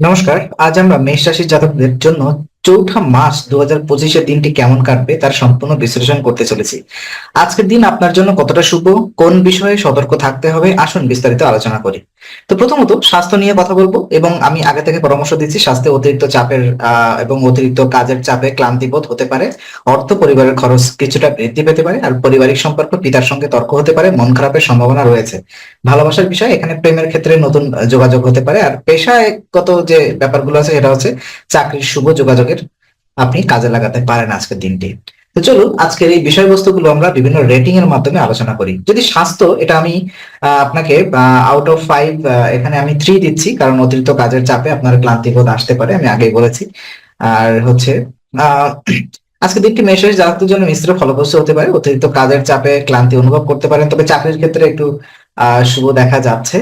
নমস্কার। আজ আমরা মেষ রাশির জাতকদের জন্য চৌঠা মাস 2025-এর দিনটি কেমন কাটবে তার সম্পূর্ণ বিশ্লেষণ করতে চলেছি। আজকের দিন আপনার জন্য কতটা শুভ, কোন বিষয়ে সতর্ক থাকতে হবে, আসুন বিস্তারিত আলোচনা করি। তো প্রথমত স্বাস্থ্য নিয়ে কথা বলবো, এবং আমি আগে থেকে পরামর্শ দিচ্ছি স্বাস্থ্যে অতিরিক্ত চাপের এবং অতিরিক্ত কাজের চাপে ক্লান্তিবোধ হতে পারে, অর্থ পরিবারের খরচ কিছুটা বৃদ্ধি পেতে পারে, আর পারিবারিক সম্পর্ক পিতার সঙ্গে তর্ক হতে পারে, মন খারাপের সম্ভাবনা রয়েছে। ভালোবাসার বিষয় এখানে প্রেমের ক্ষেত্রে নতুন যোগাযোগ হতে পারে, আর পেশাগত যে ব্যাপারগুলো আছে সেটা হচ্ছে চাকরির শুভ যোগাযোগের আপনি কাজে লাগাতে পারেন আজকের দিনটি। তো চলুন আজকের এই বিষয়বস্তুগুলো আমরা বিভিন্ন রেটিং এর মাধ্যমে আলোচনা করি। যদি স্বাস্থ্য, এটা আমি আপনাকে আউট অফ 5 এখানে আমি 3 দিচ্ছি, কারণ অতিরিক্ত কাজের চাপে আপনার ক্লান্তিবোধ আসতে পারে, আমি আগেই বলেছি। আর হচ্ছে আহ আজকের দিনটি মেষ রাশির জাতকদের জন্য মিশ্র ফলপ্রসূ হতে পারে। অতিরিক্ত কাজের চাপে ক্লান্তি অনুভব করতে পারেন, তবে চাকরির ক্ষেত্রে একটু শুভ দেখা যাচ্ছে।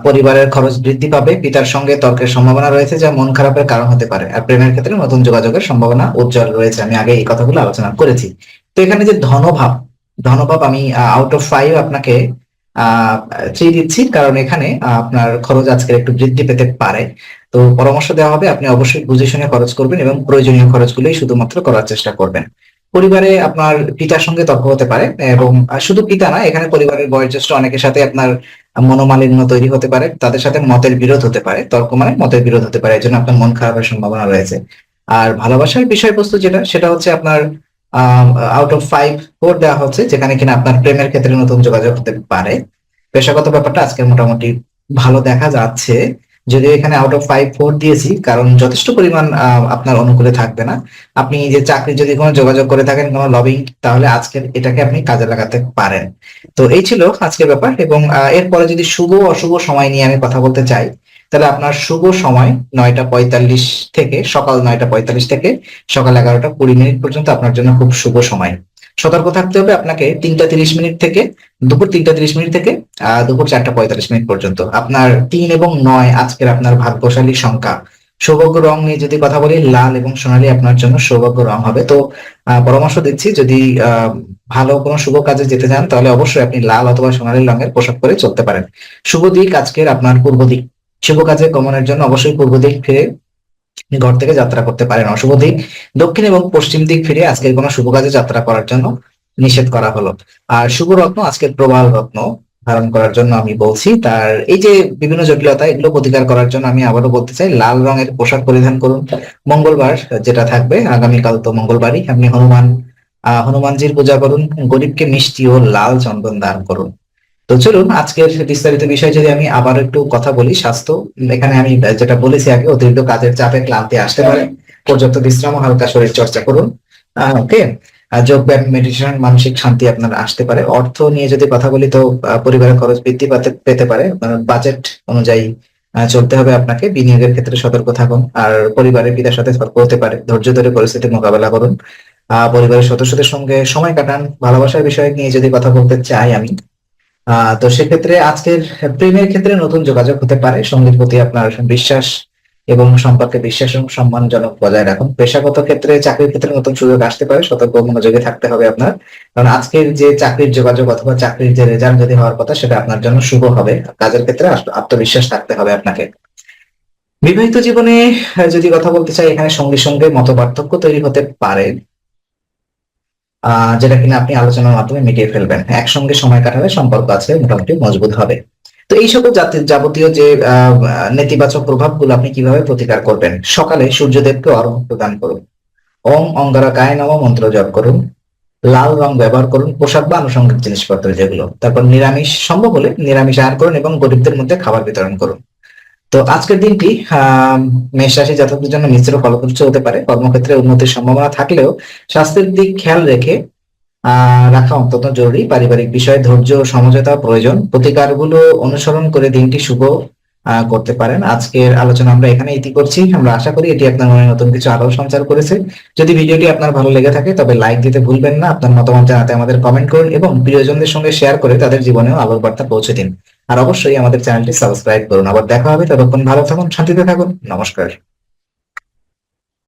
পরিবারের খরচ বৃদ্ধি পাবে, পিতার সঙ্গে তর্কের সম্ভাবনা রয়েছে যা মন খারাপের কারণ হতে পারে, আর প্রেমের ক্ষেত্রে নতুন যোগাযোগের সম্ভাবনা উজ্জ্বল রয়েছে, আমি আগে এই কথাগুলো আলোচনা করেছি। তো এখানে যে ধনভাব, ধনভাব আমি আউট অফ 5 আপনাকে 3 দিচ্ছি, কারণ এখানে আপনার খরচ আজকে একটু বৃদ্ধি পেতে পারে। তো পরামর্শ দেওয়া হবে আপনি অবশ্যই বুঝে শুনে খরচ করবেন এবং প্রয়োজনীয় খরচগুলোই শুধুমাত্র করার চেষ্টা করবেন। পরিবারে আপনার পিতার সঙ্গে তর্ক হতে পারে, এবং শুধু পিতা না, এখানে পরিবারের বয়োজ্যেষ্ঠ অনেকের সাথে আপনার মনোমালিন্য তৈরি হতে পারে, তাদের সাথে মতের বিরোধ হতে পারে, তর্ক মানে মতের বিরোধ হতে পারে, এই জন্য আপনার মন খারাপের সম্ভাবনা রয়েছে। আর ভালোবাসার বিষয়বস্তু যেটা, সেটা হচ্ছে আপনার আউট অফ 5 4 দেওয়া হচ্ছে, যেখানে কিনা আপনার প্রেমের ক্ষেত্রে নতুন যোগাযোগ হতে পারে। পেশাগত ব্যাপারটা আজকে মোটামুটি ভালো দেখা যাচ্ছে, যদিও এখানে আউট অফ 5 4 দিয়েছি, কারণ যথেষ্ট পরিমাণ আপনার অনুকূলে থাকবে না। আপনি যে চাকরি যদি কোনো যোগাযোগ করে থাকেন, কোনো লবিং, তাহলে আজকের এটাকে আপনি কাজে লাগাতে পারেন। তো এই ছিল আজকের ব্যাপার, এবং এরপরে যদি শুভ অশুভ সময় নিয়ে আমি কথা বলতে চাই, তাহলে আপনার শুভ সময় 9টা 45 থেকে সকাল 9টা 45 থেকে সকাল 11টা 20 পর্যন্ত আপনার জন্য খুব শুভ সময়। সতর্ক থাকতে হবে আপনাকে 3টা 30 থেকে দুপুর 3টা 30 থেকে দুপুর 4টা 45 পর্যন্ত। আপনার 3 এবং 9 আজকের আপনার ভাগ্যশালী সংখ্যা। সৌভাগ্য রং নিয়ে যদি কথা বলি, লাল এবং সোনালী আপনার জন্য সৌভাগ্য রং হবে। তো পরামর্শ দিচ্ছি, যদি ভালো কোনো শুভ কাজে যেতে চান, তাহলে অবশ্যই আপনি লাল অথবা সোনালী রঙের পোশাক পরে চলতে পারেন। শুভ দিক আজকের আপনার পূর্ব দিক। শুভ কাজে গমনের জন্য অবশ্যই পূর্ব দিক ফিরে ঘর থেকে যাত্রা করতে পারেন। অশুভ দিক দক্ষিণ এবং পশ্চিম দিক ফিরে আজকের কোনো শুভ কাজে যাত্রা করার জন্য নিষেধ করা হলো। আর শুভ রত্ন আজকের প্রবাল রত্ন ধারণ করার জন্য আমি বলছি। তার এই যে বিভিন্ন জটিলতা, এগুলো প্রতিকার করার জন্য আমি আবারও বলতে চাই, লাল রঙের পোশাক পরিধান করুন। মঙ্গলবার যেটা থাকবে, আগামীকাল তো মঙ্গলবারই, আপনি হনুমানজির পূজা করুন, গরিবকে মিষ্টি ও লাল চন্দন দান করুন। তো চলুন আজকের বিস্তারিত বিষয় যদি আমি আবার একটু কথা বলি। স্বাস্থ্য, এখানে আমি যেটা বলেছি আগে, অতিরিক্ত কাজের চাপে ক্লান্তি আসতে পারে, পর্যাপ্ত বিশ্রাম ও হালকা শরীর চর্চা করুন। ওকে, যোগ ব্যায়াম, মেডিটেশন, মানসিক শান্তি আপনার আসতে পারে। অর্থ নিয়ে যদি কথা বলি, তো পরিবারের খরচ বৃদ্ধি পেতে পারে, বাজেট অনুযায়ী চলতে হবে আপনাকে। বিনিয়োগের ক্ষেত্রে সতর্ক থাকুন, আর পরিবারের পিতার সাথে তর্ক হতে পারে, ধৈর্য ধরে পরিস্থিতি মোকাবেলা করুন। পরিবারের সদস্যদের সঙ্গে সময় কাটান। ভালোবাসার বিষয় নিয়ে যদি কথা বলতে চাই আমি, তো সেক্ষেত্রে আজকের প্রেমের ক্ষেত্রে নতুন যোগাযোগ হতে পারে। সঙ্গীর প্রতি আপনার বিশ্বাস এবং সম্পর্কে বিশ্বাস এবং সম্মানজনক বজায় রাখুন। পেশাগত ক্ষেত্রে, চাকরির ক্ষেত্রে নতুন সুযোগ আসতে পারে, সতর্ক মনোযোগী থাকতে হবে আপনার, কারণ আজকের যে চাকরির যোগাযোগ অথবা চাকরির যে রেজাল্ট যদি হওয়ার কথা, সেটা আপনার জন্য শুভ হবে। কাজের ক্ষেত্রে আত্মবিশ্বাস থাকতে হবে আপনাকে। বিবাহিত জীবনে যদি কথা বলতে চাই, এখানে সঙ্গীর সঙ্গে মতপার্থক্য তৈরি হতে পারে, যেটা কিনা আপনি আলোচনার মাধ্যমে মিটিয়ে ফেলবেন। একসঙ্গে সময় কাটালে সম্পর্ক আছে মোটামুটি মজবুত হবে। তো এই সকল যাবতীয় যে নেতিবাচক প্রভাবগুলো আপনি কিভাবে প্রতিকার করবেন, সকালে সূর্যদেবকে অর্ঘ্য প্রদান করুন, ওম অঙ্গারকায় নমঃ মন্ত্র জপ করুন, লাল রং ব্যবহার করুন, পোশাক বা আনুষঙ্গিক জিনিসপত্র যেগুলো। তারপর নিরামিষ, সম্ভব হলে নিরামিষ আহার করুন এবং গরিবদের মধ্যে খাবার বিতরণ করুন। তো আজকের দিনটি মেষ রাশি জাতকদের জন্য মিশ্র ফলপ্রসূ হতে পারে। কর্মক্ষেত্রে উন্নতির সম্ভাবনা থাকলেও স্বাস্থ্যের দিক খেয়াল রেখে রাখা অত্যন্ত জরুরি। পারিবারিক বিষয়ে ধৈর্য ও সমঝোতা প্রয়োজন। প্রতিকারগুলো অনুসরণ করে দিনটি শুভ করতে পারেন। আজকের আলোচনা আমরা এখানে ইতি করছি। আমরা আশা করি এটি আপনার মনে নতুন কিছু আলো সঞ্চার করেছে। যদি ভিডিওটি আপনার ভালো লেগে থাকে, তবে লাইক দিতে ভুলবেন না। আপনার মতামত জানাতে আমাদের কমেন্ট করুন এবং প্রিয়জনদের সঙ্গে শেয়ার করে তাদের জীবনেও আলোর বার্তা পৌঁছে দিন। আর অবশ্যই আমাদের চ্যানেলটি সাবস্ক্রাইব করুন। আবার দেখা হবে, ততক্ষণ ভালো থাকুন, শান্তিতে থাকুন। নমস্কার।